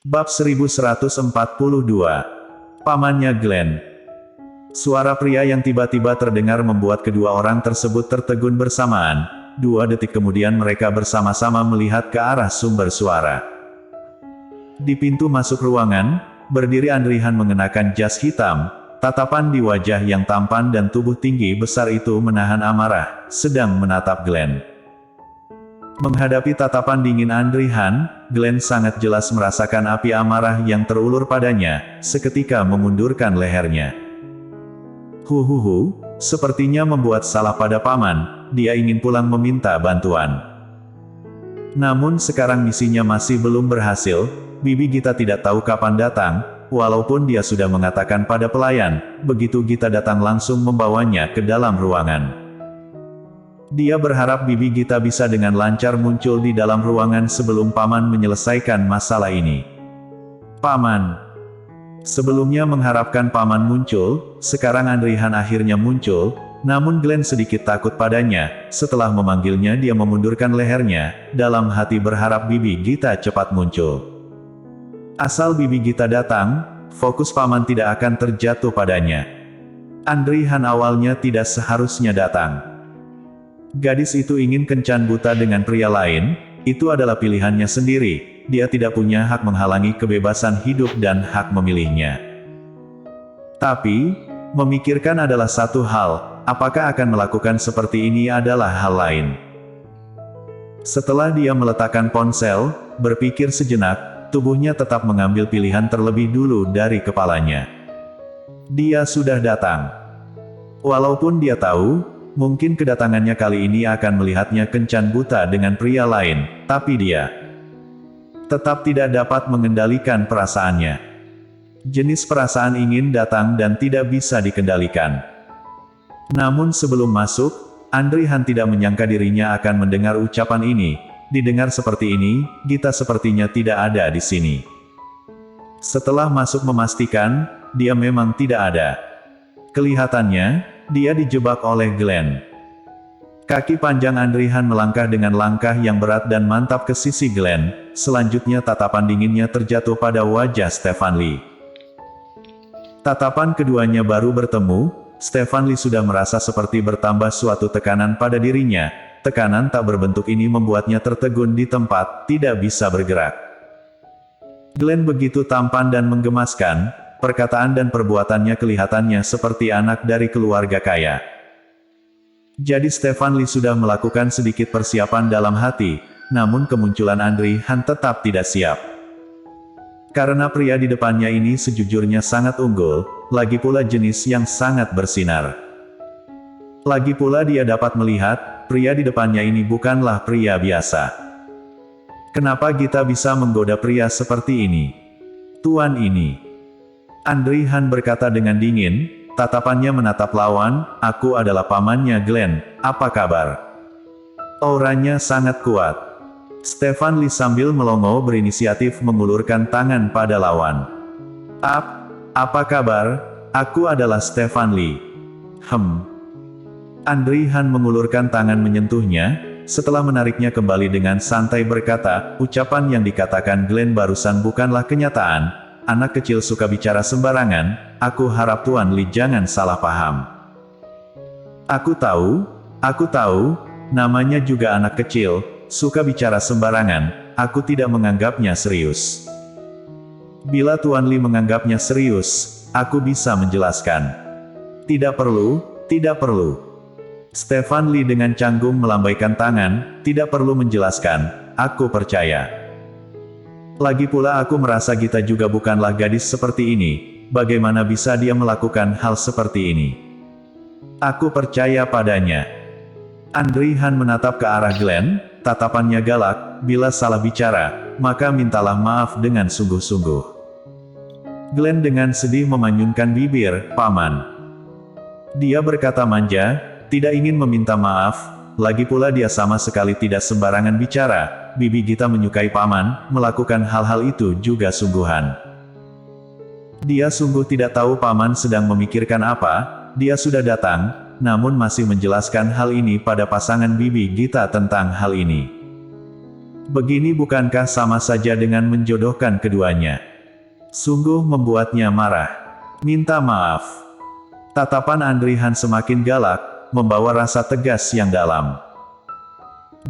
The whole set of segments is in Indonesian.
Bab 1142. Pamannya Glenn. Suara pria yang tiba-tiba terdengar membuat kedua orang tersebut tertegun bersamaan. 2 detik kemudian mereka bersama-sama melihat ke arah sumber suara. Di pintu masuk ruangan, berdiri Andrihan mengenakan jas hitam. Tatapan di wajah yang tampan dan tubuh tinggi besar itu menahan amarah, sedang menatap Glenn. Menghadapi tatapan dingin Andrihan, Glenn sangat jelas merasakan api amarah yang terulur padanya, seketika memundurkan lehernya. Sepertinya membuat salah pada paman, dia ingin pulang meminta bantuan. Namun sekarang misinya masih belum berhasil, Bibi Gita tidak tahu kapan datang, walaupun dia sudah mengatakan pada pelayan, begitu Gita datang langsung membawanya ke dalam ruangan. Dia berharap Bibi Gita bisa dengan lancar muncul di dalam ruangan sebelum paman menyelesaikan masalah ini. Paman. Sebelumnya mengharapkan paman muncul, sekarang Andrihan akhirnya muncul, namun Glenn sedikit takut padanya. Setelah memanggilnya dia memundurkan lehernya, dalam hati berharap Bibi Gita cepat muncul. Asal Bibi Gita datang, fokus paman tidak akan terjatuh padanya. Andrihan awalnya tidak seharusnya datang. Gadis itu ingin kencan buta dengan pria lain, itu adalah pilihannya sendiri, dia tidak punya hak menghalangi kebebasan hidup dan hak memilihnya. Tapi, memikirkan adalah satu hal, apakah akan melakukan seperti ini adalah hal lain. Setelah dia meletakkan ponsel, berpikir sejenak, tubuhnya tetap mengambil pilihan terlebih dulu dari kepalanya. Dia sudah datang. Walaupun dia tahu, mungkin kedatangannya kali ini akan melihatnya kencan buta dengan pria lain, tapi dia tetap tidak dapat mengendalikan perasaannya. Jenis perasaan ingin datang dan tidak bisa dikendalikan. Namun sebelum masuk, Andrihan tidak menyangka dirinya akan mendengar ucapan ini. Didengar seperti ini, Gita sepertinya tidak ada di sini. Setelah masuk memastikan, dia memang tidak ada. Kelihatannya, dia dijebak oleh Glenn. Kaki panjang Andrihan melangkah dengan langkah yang berat dan mantap ke sisi Glenn, selanjutnya tatapan dinginnya terjatuh pada wajah Stefan Lee. Tatapan keduanya baru bertemu, Stefan Lee sudah merasa seperti bertambah suatu tekanan pada dirinya, tekanan tak berbentuk ini membuatnya tertegun di tempat, tidak bisa bergerak. Glenn begitu tampan dan menggemaskan, perkataan dan perbuatannya kelihatannya seperti anak dari keluarga kaya. Jadi Stefan Lee sudah melakukan sedikit persiapan dalam hati, namun kemunculan Andrihan tetap tidak siap. Karena pria di depannya ini sejujurnya sangat unggul, lagi pula jenis yang sangat bersinar. Lagi pula dia dapat melihat, pria di depannya ini bukanlah pria biasa. Kenapa Gita bisa menggoda pria seperti ini? Tuan ini. Andrihan berkata dengan dingin, tatapannya menatap lawan, aku adalah pamannya Glenn, apa kabar? Auranya sangat kuat. Stefan Lee sambil melongo berinisiatif mengulurkan tangan pada lawan. Apa kabar? Aku adalah Stefan Lee. Andrihan mengulurkan tangan menyentuhnya, setelah menariknya kembali dengan santai berkata, ucapan yang dikatakan Glenn barusan bukanlah kenyataan. Anak kecil suka bicara sembarangan, aku harap Tuan Lee jangan salah paham. Aku tahu, namanya juga anak kecil, suka bicara sembarangan, aku tidak menganggapnya serius. Bila Tuan Lee menganggapnya serius, aku bisa menjelaskan. Tidak perlu. Stefan Lee dengan canggung melambaikan tangan, tidak perlu menjelaskan, aku percaya. Lagi pula aku merasa Gita juga bukanlah gadis seperti ini, bagaimana bisa dia melakukan hal seperti ini? Aku percaya padanya. Andrihan menatap ke arah Glenn, tatapannya galak, bila salah bicara, maka mintalah maaf dengan sungguh-sungguh. Glenn dengan sedih memanyunkan bibir, paman. Dia berkata manja, tidak ingin meminta maaf, lagi pula dia sama sekali tidak sembarangan bicara. Bibi Gita menyukai paman, melakukan hal-hal itu juga sungguhan. Dia sungguh tidak tahu paman sedang memikirkan apa, dia sudah datang, namun masih menjelaskan hal ini pada pasangan Bibi Gita tentang hal ini. Begini bukankah sama saja dengan menjodohkan keduanya? Sungguh membuatnya marah. Minta maaf. Tatapan Andri Han semakin galak, membawa rasa tegas yang dalam.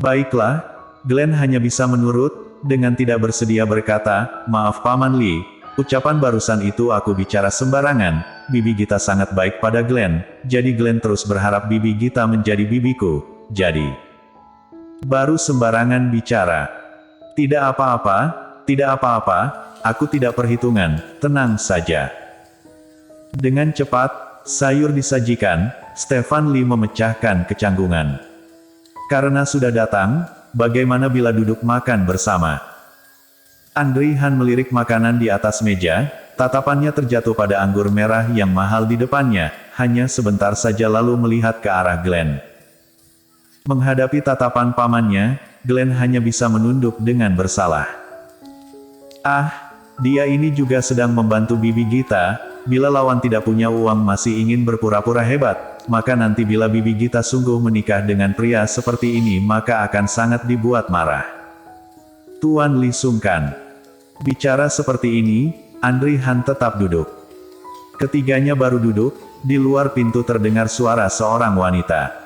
Baiklah, Glenn hanya bisa menurut, dengan tidak bersedia berkata, maaf Paman Lee, ucapan barusan itu aku bicara sembarangan, Bibi Gita sangat baik pada Glenn, jadi Glenn terus berharap Bibi Gita menjadi bibiku, jadi... Baru sembarangan bicara. Tidak apa-apa, aku tidak perhitungan, tenang saja. Dengan cepat, sayur disajikan, Stefan Lee memecahkan kecanggungan. Karena sudah datang, bagaimana bila duduk makan bersama? Andri Han melirik makanan di atas meja, tatapannya terjatuh pada anggur merah yang mahal di depannya, hanya sebentar saja lalu melihat ke arah Glenn. Menghadapi tatapan pamannya, Glenn hanya bisa menunduk dengan bersalah. Ah, dia ini juga sedang membantu Bibi Gita, bila lawan tidak punya uang masih ingin berpura-pura hebat, maka nanti bila Bibi Gita sungguh menikah dengan pria seperti ini maka akan sangat dibuat marah. Tuan Lee sungkan. Bicara seperti ini, Andri Han tetap duduk. Ketiganya baru duduk, di luar pintu terdengar suara seorang wanita.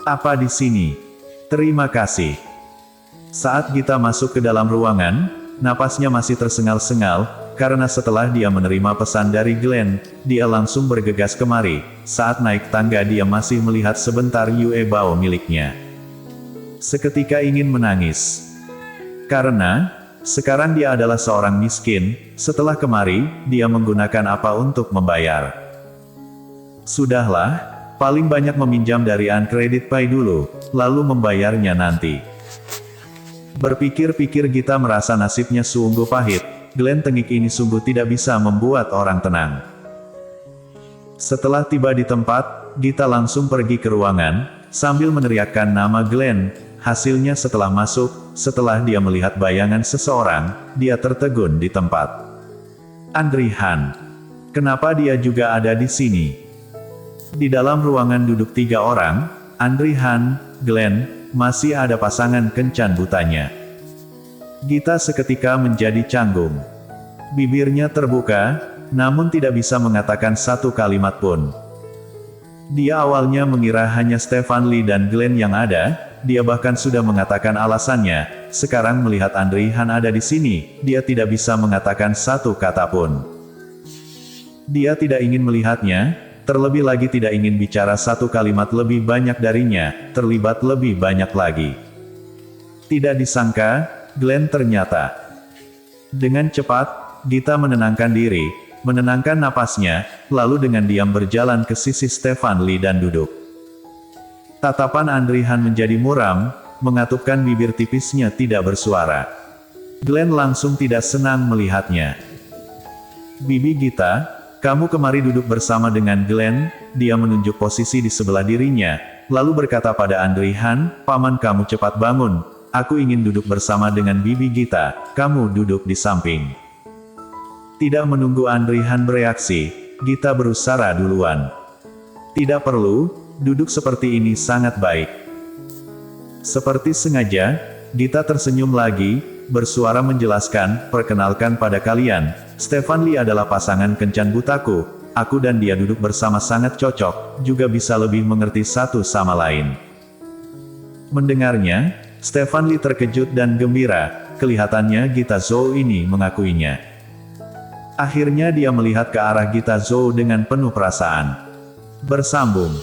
Apa di sini? Terima kasih. Saat Gita masuk ke dalam ruangan, napasnya masih tersengal-sengal, karena setelah dia menerima pesan dari Glenn, dia langsung bergegas kemari. Saat naik tangga dia masih melihat sebentar Yue Bao miliknya. Seketika ingin menangis. Karena, sekarang dia adalah seorang miskin, setelah kemari, dia menggunakan apa untuk membayar. Sudahlah. Paling banyak meminjam dari Uncredit Pay dulu, lalu membayarnya nanti. Berpikir-pikir Gita merasa nasibnya sungguh pahit, Glenn tengik ini sungguh tidak bisa membuat orang tenang. Setelah tiba di tempat, Gita langsung pergi ke ruangan, sambil meneriakkan nama Glenn. Hasilnya setelah masuk, setelah dia melihat bayangan seseorang, dia tertegun di tempat. Andri Han. Kenapa dia juga ada di sini? Di dalam ruangan duduk 3 orang, Andri Han, Glenn, masih ada pasangan kencan butanya. Gita seketika menjadi canggung. Bibirnya terbuka, namun tidak bisa mengatakan satu kalimat pun. Dia awalnya mengira hanya Stefan Lee dan Glenn yang ada, dia bahkan sudah mengatakan alasannya, sekarang melihat Andri Han ada di sini, dia tidak bisa mengatakan satu kata pun. Dia tidak ingin melihatnya, terlebih lagi tidak ingin bicara satu kalimat lebih banyak darinya, terlibat lebih banyak lagi. Tidak disangka, Glenn ternyata. Dengan cepat, Gita menenangkan diri, menenangkan napasnya, lalu dengan diam berjalan ke sisi Stefan Lee dan duduk. Tatapan Andri Han menjadi muram, mengatupkan bibir tipisnya tidak bersuara. Glenn langsung tidak senang melihatnya. Bibi Gita, kamu kemari duduk bersama dengan Glenn, dia menunjuk posisi di sebelah dirinya, lalu berkata pada Andri Han, paman kamu cepat bangun, aku ingin duduk bersama dengan Bibi Gita, kamu duduk di samping. Tidak menunggu Andri Han bereaksi, Gita berusaha duluan. Tidak perlu, duduk seperti ini sangat baik. Seperti sengaja, Gita tersenyum lagi, bersuara menjelaskan, perkenalkan pada kalian, Stefan Lee adalah pasangan kencan butaku, aku dan dia duduk bersama sangat cocok, juga bisa lebih mengerti satu sama lain. Mendengarnya, Stefan Lee terkejut dan gembira, kelihatannya Gita Zhou ini mengakuinya. Akhirnya dia melihat ke arah Gita Zhou dengan penuh perasaan. Bersambung.